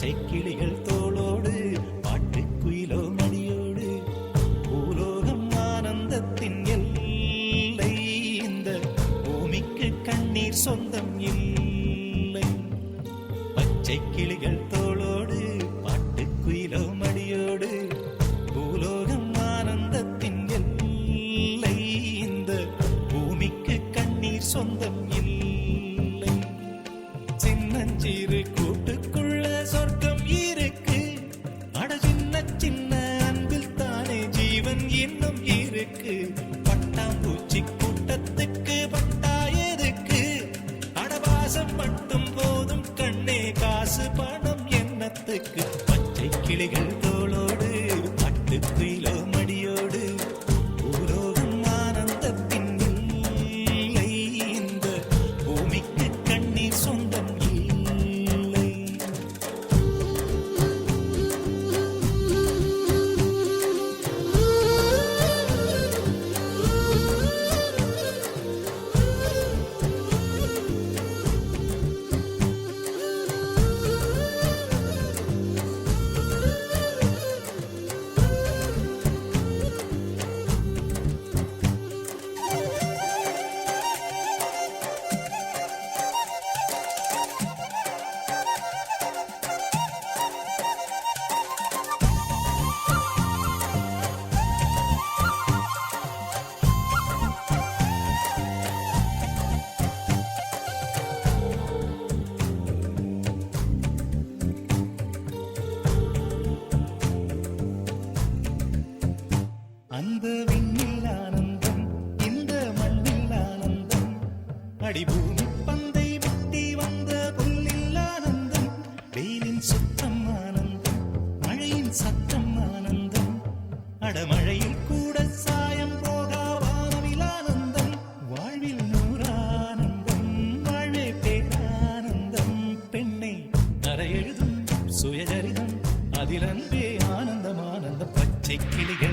பச்சை கிளிகள் தோளோடு பாட்டுக்குயிலோ மடியோடு பூலோகம் ஆனந்தத்தின் எல்லை. இந்த பூமிக்கு கண்ணீர் சொந்தம் இல்லை. பச்சை கிளிகள் தோளோடு பாட்டுக்குயிலோ மடியோடு பூலோகம் ஆனந்தத்தின் எல்லை. இந்த பூமிக்கு கண்ணீர் சொந்தம் இல்லை. சின்னஞ்சிறு கூட்டுக்குள்ள சொர்க்கம் இருக்கு. அட சின்ன சின்ன அன்பில் தானே ஜீவன் இன்னும் இருக்கு. பட்டாம்பூச்சி கூட்டத்துக்கு பட்டா எதுக்கு? அடவாசம் மட்டும் போதும் கண்ணே, காசு பணம் என்னத்துக்கு? பச்சை கிளிகள் தோளோடு பட்டுக்குயிலோ மடியோடு பூலோகம் ஆனந்தத்தின் இல்லை. இந்த பூமிக்கு கண்ணீர் சொந்தம் இல்லை. அந்த விண்ணில் ஆனந்தம், இந்த மண்ணில் ஆனந்தம். அடிபூமி பந்தை விட்டி வந்த புல்லில் ஆனந்தம். வெயிலின் சுத்தம் ஆனந்தம், மழையின் சத்தம் ஆனந்தம். அடமழையில் கூட சாயம் போகா வானவில் ஆனந்தம். வாழ்வில் நூறானந்தம், வாழ்வே பேரானந்தம். பெண்ணை அறை எழுதும் சுயசரிதம், அதில் அன்பே ஆனந்தம். ஆனந்த பச்சை கிளிகள்